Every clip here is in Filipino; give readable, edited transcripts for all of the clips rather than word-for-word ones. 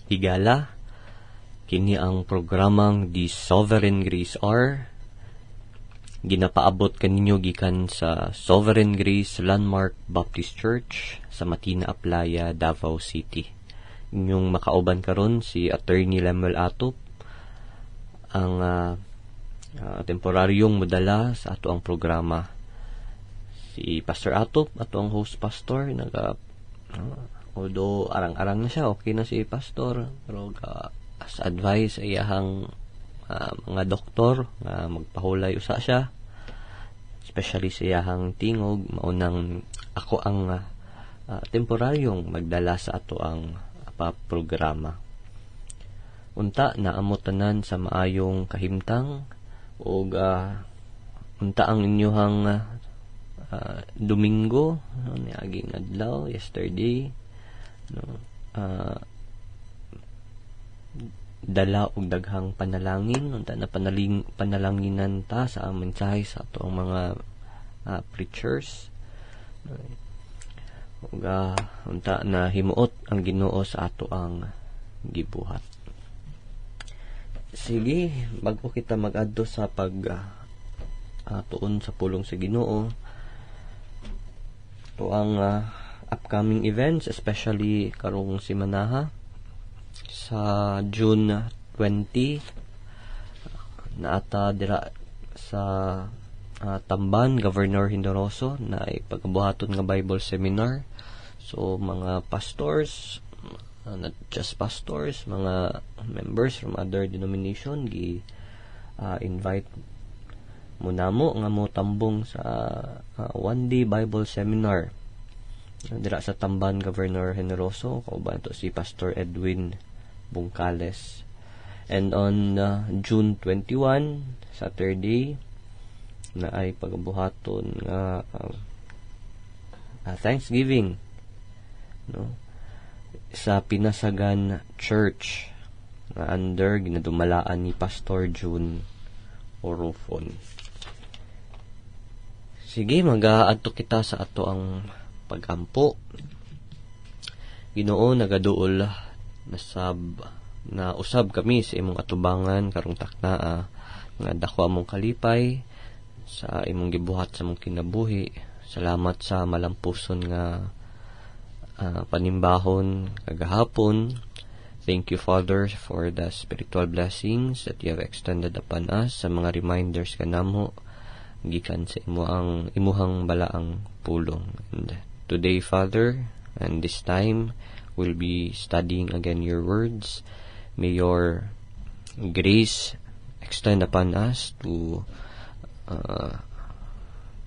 higala. Kini ang programang The Sovereign Grace R. Ginapaabot kaninyo gikan sa Sovereign Grace Landmark Baptist Church sa Matina Aplaya, Davao City. Inyong makauban karon si Attorney Lemuel Atop, ang temporaryong modala sa ato ang programa. Si Pastor Atop, ato ang host pastor, although arang-arang na siya, okay na si pastor, pero as advice ay iyahang mga doktor nga magpahulay usa siya, especially sa iyahang tingog. Maunang ako ang temporaryong magdala sa ato ang programa. Unta na amutanan sa maayong kahimtang o unta ang inyohang Domingo, niaging adlaw yesterday, dala og daghang panalangin. Unta na panalanginan ta sa aming mensahe sa ato ang mga preachers. Unta na himuot ang Ginoo sa ato ang gibuhat. Sige, bago kita mag-adto sa tuon sa pulong sa Ginoo, ito ang upcoming events, especially karong simanaha sa June 20, naata dira sa Tamban, Governor Hindoroso, na ipagabuhaton nga Bible Seminar. So mga pastors, not just pastors, mga members from other denomination invite mo namo nga mo tambong sa one day Bible Seminar dira sa Tamban, Governor Generoso. Kauban to si Pastor Edwin Bungkales. And on June 21, Saturday, na ay pagbuhaton nga Thanksgiving, no, sa Pinasagan Church na under ginadumalaan ni Pastor June Orofon. Sige, mag-aadto kita sa ato ang pagampo. Ginoo, nagaduol na usab kami sa imong atubangan karong taknaa nga dako among kalipay sa imong gibuhat sa mong kinabuhi. Salamat sa malampuson nga panimbahon kagahapon. Thank you, Father, for the spiritual blessings that you have extended upon us, sa mga reminders kanamo gikan sa imuhang balaang pulong. And today, Father, and this time we'll be studying again your words. May your grace extend upon us to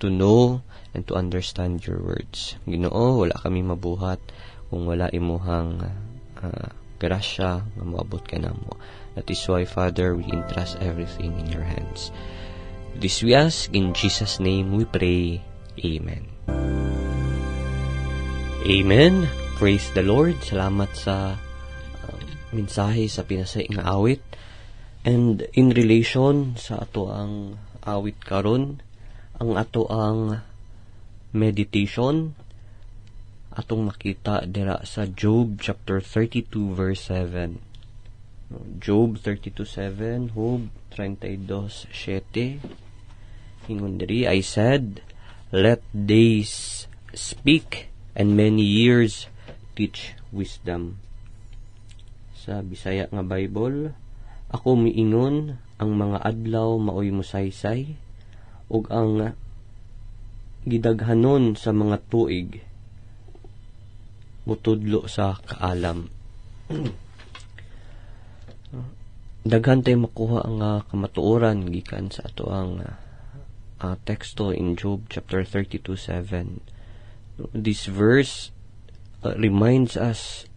know and to understand your words. Ginoo, wala kami mabuhat kung wala imuhang grasya nga moabot kanamo. That is why, Father, we entrust everything in your hands. This we ask in Jesus' name we pray. Amen. Amen. Praise the Lord. Salamat sa mensahe sa pinasay nga awit. And in relation sa ato ang awit karon, ang ato ang meditation atong makita dira sa Job chapter 32 verse 7. Job 32:7, Job 32:7. Ingon diri, I said, let days speak and many years teach wisdom. Sa Bisaya nga Bible, ako miingon ang mga adlaw maoy mosaysay, ug ang gidaghanon sa mga tuig mutudlo sa kaalam. Daghan tay makuha ang kamatuoran gikan sa ato ang teksto in Job chapter 32:7. This verse reminds us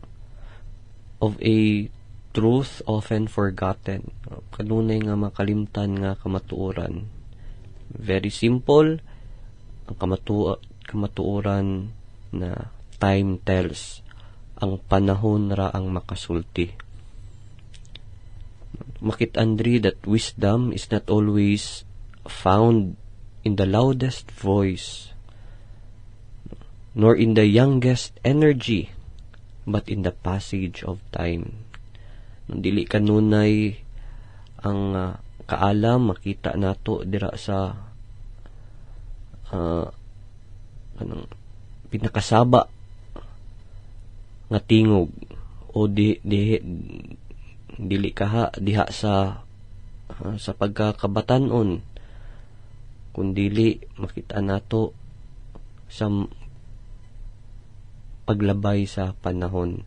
of a truth often forgotten. Kanunay nga makalimtan nga kamatuoran. Very simple ang kamatuoran na time tells. Ang panahon ra ang makasulti. Makit-andri that wisdom is not always found in the loudest voice, nor in the youngest energy, but in the passage of time. Dili kanunay ang kaalam makita nato dira sa anong pinakasaba nga tingog o dili kaha diha sa pagkakabatanon, kundili makita nato sa paglabay sa panahon.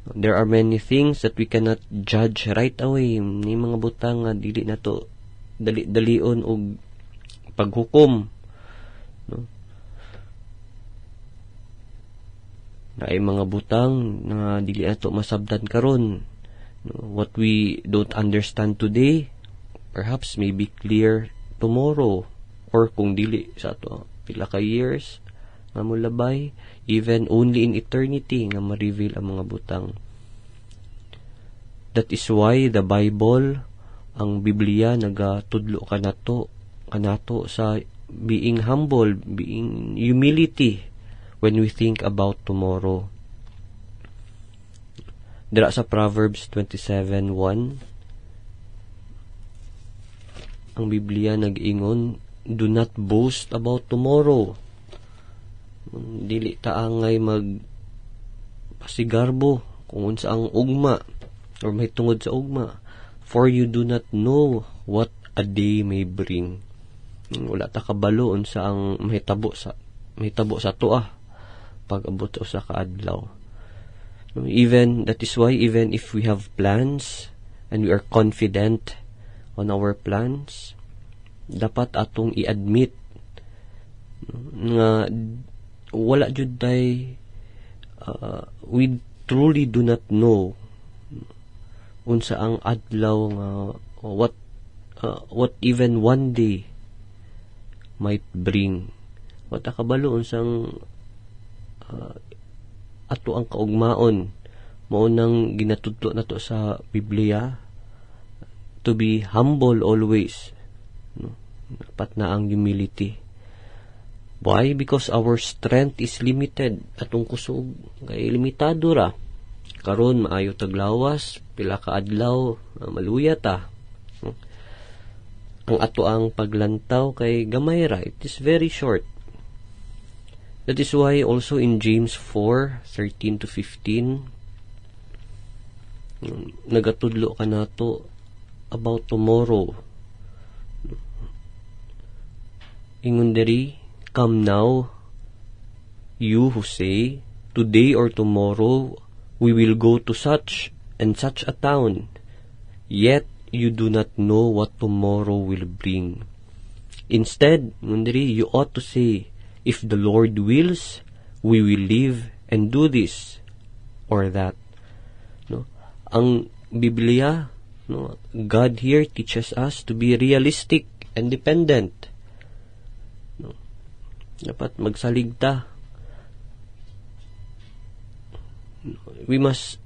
There are many things that we cannot judge right away. Ni mga butang nga dili nato dali-dalion og paghukom, no? Naay mga butang nga dili nato masabtan karon. What we don't understand today perhaps may be clear tomorrow, or kung dili sa ato pila ka years nga mulabay, even only in eternity nga ma-reveal ang mga butang. That is why the Bible, ang Biblia, nagatudlo kanato sa being humble, being humility when we think about tomorrow. Dira sa Proverbs 27:1, ang Biblia nag-ingon, do not boast about tomorrow. Dili ta angay pasigarbo kung unsa ang ugma or may tungod sa ugma, for you do not know what a day may bring. Wala ta kabalo unsa ang mahitabo sa tuah pag abot sa kaadlaw. That is why even if we have plans and we are confident on our plans, dapat atong i-admit nga wala jud tay we truly do not know unsa ang adlaw nga what even one day might bring. Wata kabalo unsang ato ang kaugmaon, mao nang ginatudlo nato sa Biblia, to be humble always, no? Dapat na ang humility. Why? Because our strength is limited. Atong kusog kay limitado ra. Karon maayo taglawas, pila ka adlaw maluya ta. Ang ato ang paglantaw kay gamay ra. It is very short. That is why also in James 4:13-15 nagatudlo ka nato about tomorrow. Ingon diri, come now, you who say, today or tomorrow we will go to such and such a town, yet you do not know what tomorrow will bring. Instead, you ought to say, if the Lord wills, we will live and do this or that. No? Ang Biblia, no, God here teaches us to be realistic and dependent. No? Dapat magsaligta. We must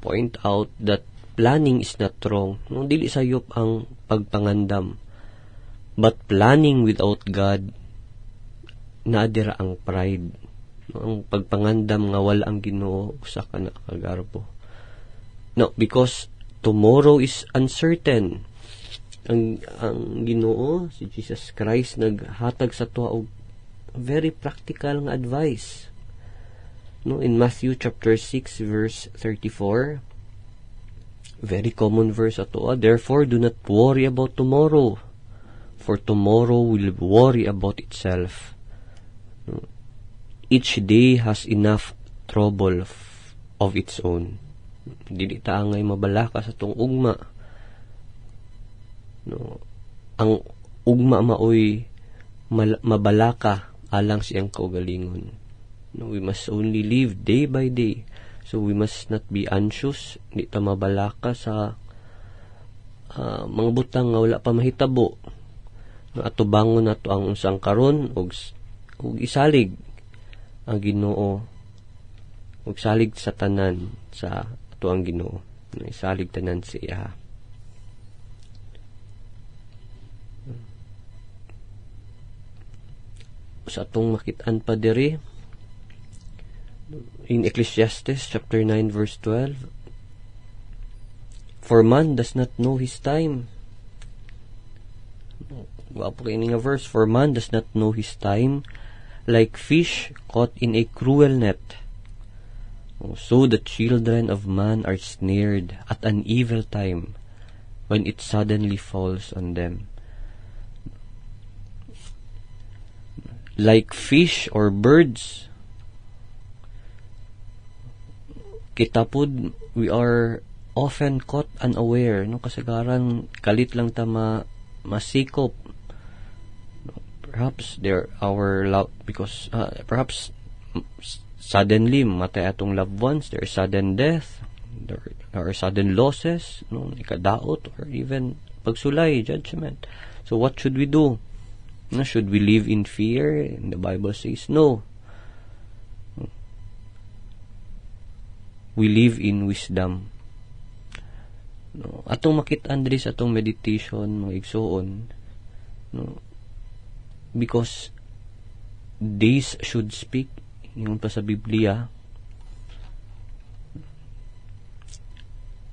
point out that planning is not wrong. No, dili sayop ang pagpangandam. But planning without God, naadira ang pride. No, ang pagpangandam nga wala ang Ginoo, usa ka na kagarbo. No, because tomorrow is uncertain. Ang Ginoo, si Jesus Christ, naghatag sa tuwa og very practical nga advice. No, in Matthew chapter 6 verse 34, very common verse ato, therefore do not worry about tomorrow, for tomorrow will worry about itself. No, each day has enough trouble of its own. Dili ta angay mabalaka sa tong ugma. No, ang ugma maoy mabalaka alang siyang kaugalingon. No, we must only live day by day. So we must not be anxious, di ta mabalaka sa mga butang nga wala pa mahitabo. No, atubangon nato ang unsang karon og isalig ang Ginoo. Og salig sa tanan sa ato ang Ginoo. No, isalig tanan siya. Sa atong makit-an pa diri in Ecclesiastes chapter 9 verse 12, For man does not know his time. Wapo kayo nga verse. For man does not know his time, like fish caught in a cruel net. So the children of man are snared at an evil time, when it suddenly falls on them. Like fish or birds, kitapod, we are often caught unaware, no? Kasagaran, kalit lang ta masikop. Perhaps because perhaps suddenly matay atong loved ones, there is sudden death, there are sudden losses, no? Ikadaot, or even pagsulay, judgment. So what should we do? No, should we live in fear? And the Bible says no. We live in wisdom. No, atong makit-an diri sa atong meditation, mga igsoon, no, because days should speak, yung pa sa Biblia,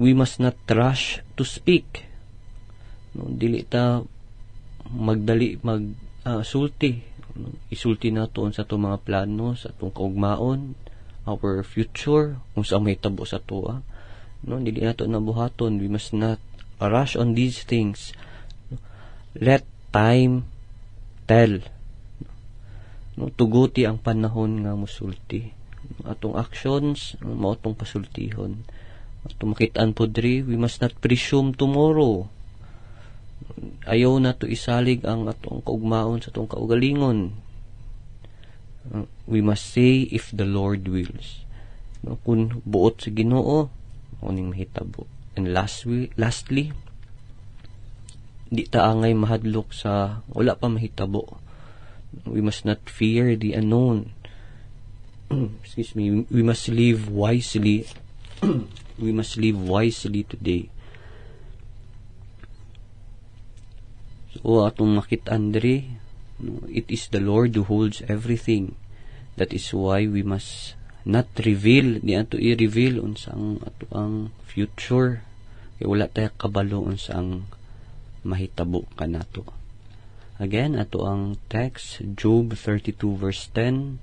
we must not rush to speak. No, dili ta sulti. No, isulti nato sa atong mga plano, sa atong kaugmaon, our future, kung saan may tabo sa tuwa. No, dili nato nabuhaton. We must not rush on these things. Let time tell. No, tuguti ang panahon nga musulti. Atong actions, mao tong pasultihon. Atong makit-an po diri, we must not presume tomorrow. Ayaw na to isalig ang atong kaugmaon sa atong kaugalingon. We must say, if the Lord wills. No, kung buot sa Ginoo, uning mahitabo. And lastly, di ta angay mahadlok sa wala pa mahitabo. We must not fear the unknown. Excuse me. We must live wisely. We must live wisely today. So, atong makit-an diri, it is the Lord who holds everything. That is why we must not reveal, di ato i-reveal unsang ato ang future. Kaya wala tayo kabalo unsang mahitabo kanato. Again, ato ang text, Job 32 verse 10.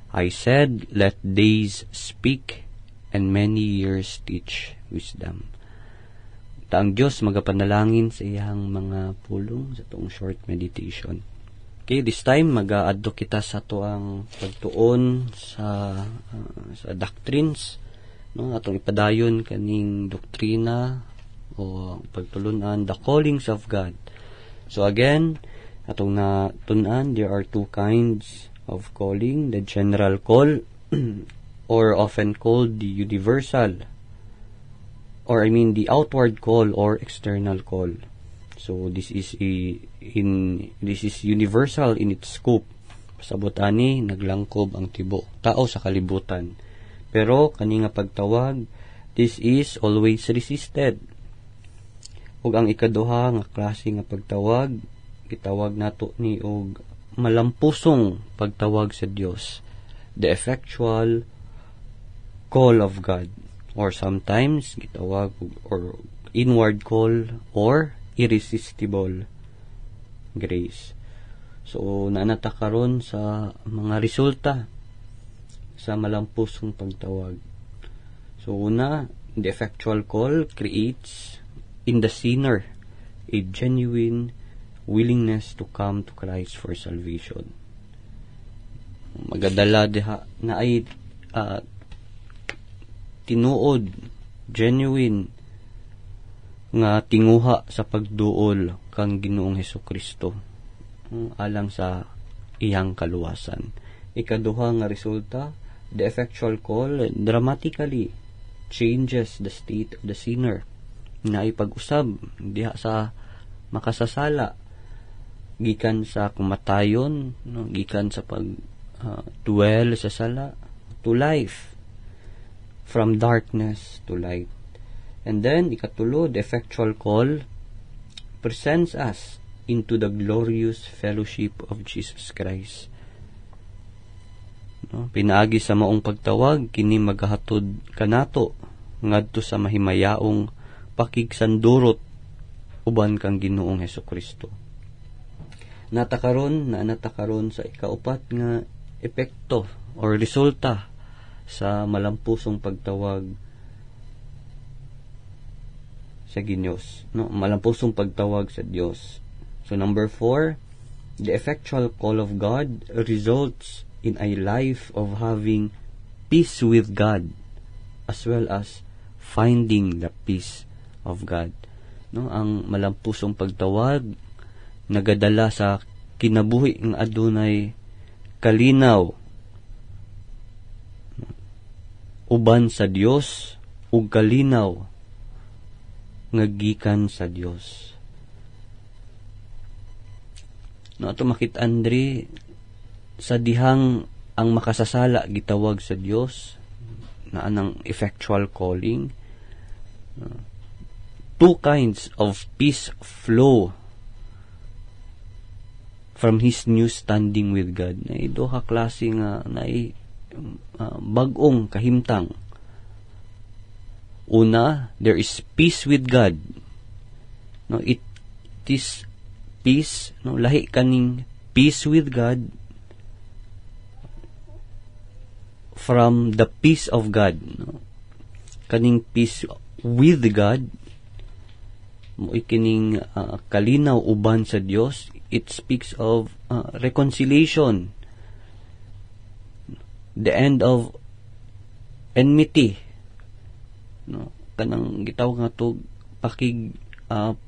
I said, let days speak, and many years teach wisdom. Ang Diyos magapanalangin sa iyang mga pulong sa itong short meditation. Okay, this time mag-aadto kita sa ito ang pagtuon sa doctrines, no? Atong ipadayon kaning doktrina o pagtulunan, the callings of God. So again, atong natunan, there are two kinds of calling, the general call or often called the universal, or the outward call or external call. So this is universal in its scope. Pasabot ani naglangkob ang tibo tao sa kalibutan. Pero kani nga pagtawag, this is always resisted. Ug ang ikaduha nga klase nga pagtawag, gitawag nato ni og malampusong pagtawag sa Dios, the effectual call of God. Or sometimes gitawag or inward call or irresistible grace. So naanata karon sa mga resulta sa malampusong pagtawag. So una, the effectual call creates in the sinner a genuine willingness to come to Christ for salvation. Magadala diha na ay tinuod, genuine nga tinguha sa pagduol kang Ginoong Hesukristo alang sa iyang kaluwasan. Ikaduha nga resulta, the effectual call dramatically changes the state of the sinner. Na ipag-usab diha sa makasasala gikan sa kumatayon, no? Gikan sa dwell sa sala to life, from darkness to light. And then, ikatulo, the effectual call presents us into the glorious fellowship of Jesus Christ. No? Pinaagi sa maong pagtawag, kini maghatod kanato ngadto sa mahimayaong pakigsandurot uban kang Ginoong Hesukristo. Natakaron sa ikaupat nga epekto or resulta sa malampusong pagtawag sa Ginos, no? Malampusong pagtawag sa Dios. So number 4, the effectual call of God results in a life of having peace with God as well as finding the peace of God. No, ang malampusong pagtawag nagadala sa kinabuhi ng adunay kalinaw uban sa Dios ug kalinaw nga gikan sa Dios. No, ato makit-an diri sa dihang ang makasasala gitawag sa Dios na anang effectual calling. Two kinds of peace flow from his new standing with God. Na duha klase nga na bag-ong kahimtang. Una, there is peace with God. No, it is peace, no, lahi kaning peace with God from the peace of God. No? Kaning peace with God mo ikining kalinaw uban sa Dios. It speaks of reconciliation, the end of enmity, no, kanang gitawag nga to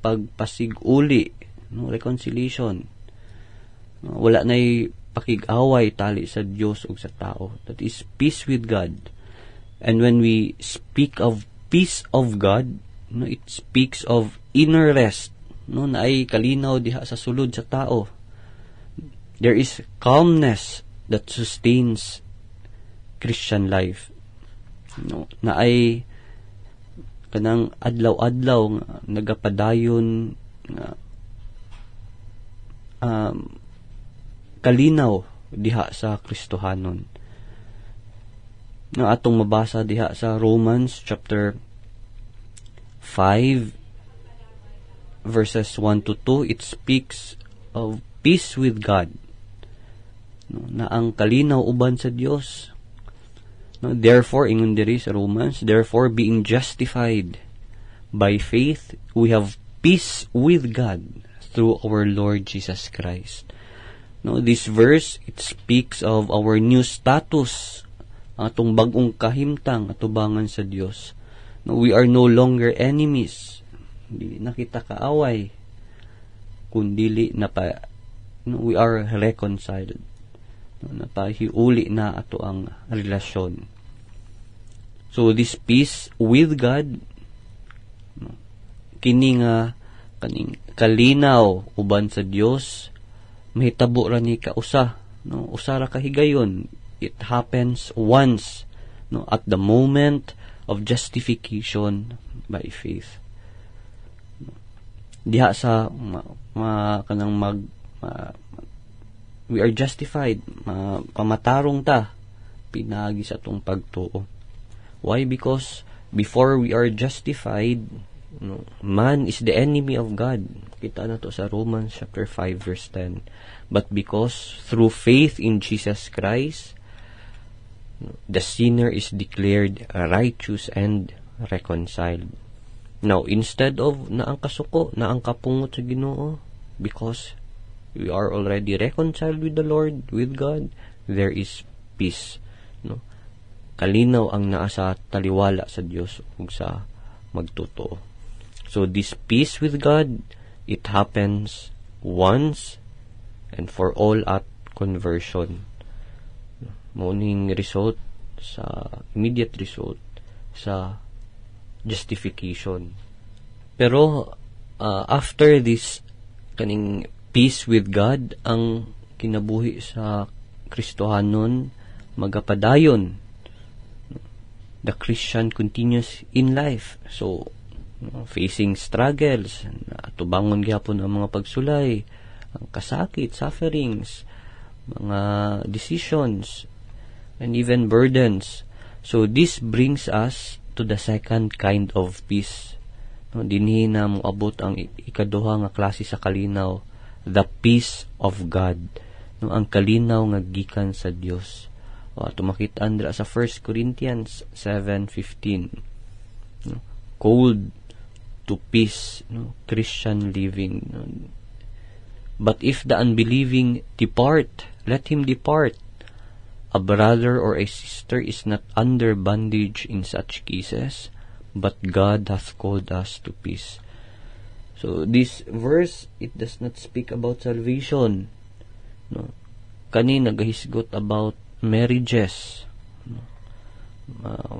pagpasiguli, no, reconciliation. No, wala nay pakig-away tali sa Dios ug sa tao. That is peace with God. And when we speak of peace of God, no, it speaks of inner rest, no, na ay kalinaw diha sa sulod sa tao. There is calmness that sustains Christian life, no, na ay kanang adlaw-adlaw nga nagapadayon nga kalinaw diha sa Kristohanon. No, atong mabasa diha sa Romans chapter 5 verses 1 to 2, it speaks of peace with God, no, na ang kalinaw uban sa Dios. No, therefore, ingon diri sa Romans, therefore being justified by faith, we have peace with God through our Lord Jesus Christ. No, this verse, it speaks of our new status, atong bag-ong kahimtang atubangan sa Dios. No, we are no longer enemies. Dili na kita kaaway, kundili na pa, no, we are reconciled. No, napahiuli na ato ang relasyon. So this peace with God, no, kini nga kaning kalinaw uban sa Dios, mahitabo ra ni kausa, no, usara kahigayon. It happens once, no, at the moment of justification by faith. Diha sa kanang we are justified, pamatarong ta pinagi sa tong pagtuo. Why? Because before we are justified, no, man is the enemy of God. Kita na to sa Romans chapter 5 verse 10. But because through faith in Jesus Christ, the sinner is declared righteous and reconciled. Now, instead of naang kasuko, naang kapungot sa Ginoo, because we are already reconciled with the Lord, with God, there is peace. No? Kalinaw ang naa sa taliwala sa Dios ug sa magtotoo. So this peace with God, it happens once and for all at conversion. Morning result sa immediate result sa justification. Pero after this kaning peace with God, ang kinabuhi sa Kristohanon magapadayon. The Christian continues in life. So, facing struggles, tubangon gyapon ang mga pagsulay, ang kasakit, sufferings, mga decisions, and even burdens. So, this brings us to the second kind of peace, No, dinhi na moabot ang ikaduha nga klase sa kalinaw, the peace of God. No, ang kalinaw nga gikan sa Dios. Tumakit-an dira sa 1 Corinthians 7:15. No, called to peace, no, Christian living. No. But if the unbelieving depart, let him depart. A brother or a sister is not under bondage in such cases, but God hath called us to peace. So this verse, it does not speak about salvation. No, kani nagahisgot about marriages, no,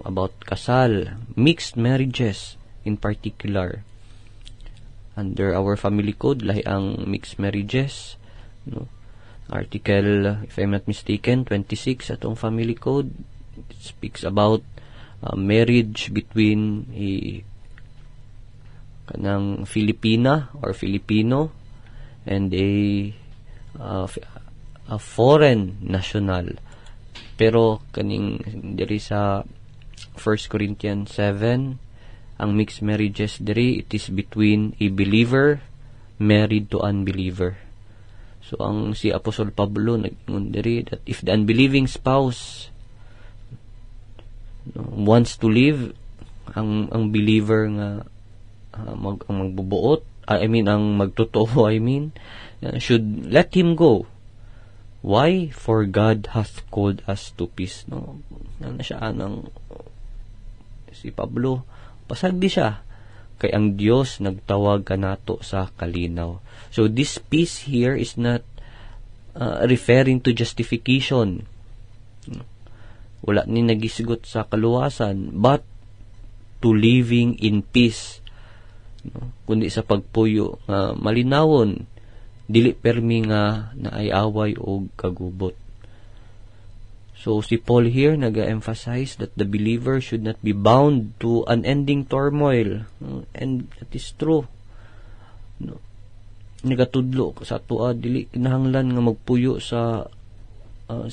about kasal, mixed marriages in particular. Under our family code, lahi ang mixed marriages. No? Article, if I'm not mistaken, 26 atong family code, it speaks about marriage between kanang Filipina or Filipino and a foreign national. Pero kaning diri sa 1 Corinthians 7, ang mixed marriages diri, it is between a believer married to unbeliever. So ang si Apostol Pablo nag-ingon diri that if the unbelieving spouse wants to live, ang believer nga ang magbubuot, ang magtotoo, should let him go. Why? For God hath called us to peace. No, na siya anang si Pablo, pasagdi siya kay ang Dios nagtawag kanato sa kalinaw. So this peace here is not referring to justification. Wala ni nagisgot sa kaluwasan, but to living in peace. Kundi sa pagpuyo malinawon, dili permi nga naay-away o kagubot. So, si Paul here nag-emphasize that the believer should not be bound to unending turmoil. And that is true. Nagatudlo sa tuwa, dili kinahanglan nga magpuyo sa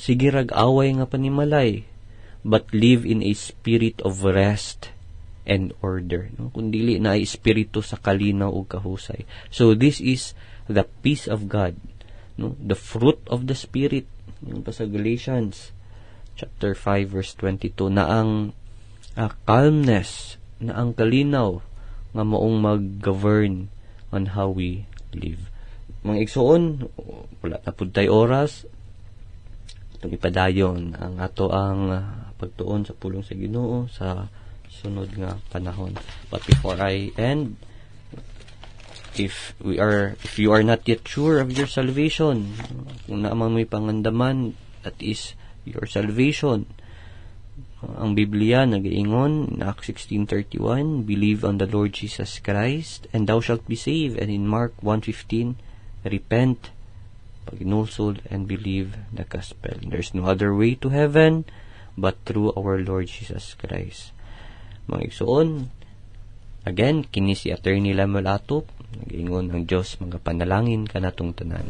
sigirag away nga panimalay, but live in a spirit of rest and order. Kung dili na ay espiritu sa kalinaw o kahusay. So, this is the peace of God. The fruit of the Spirit. Yung pa sa Galatians chapter 5 verse 22, na ang calmness, na ang kalinaw nga maong mag-govern on how we live. Mga igsoon, wala na pud tay oras itong ipadayon ang ato ang pagtuon sa pulong sa Ginoo sa sunod nga panahon. But before I end, if you are not yet sure of your salvation, kung naamang may pangandaman, that is your salvation. Ang Biblia nag-iingon in Acts 16:31, believe on the Lord Jesus Christ and thou shalt be saved. And in Mark 1:15, repent, paghinulsol, and believe the gospel. There's no other way to heaven but through our Lord Jesus Christ. Mga igsoon, again, kini si Attorney Lemuel Atop, nag-iingon ang Diyos mga panalangin kanatong tanan.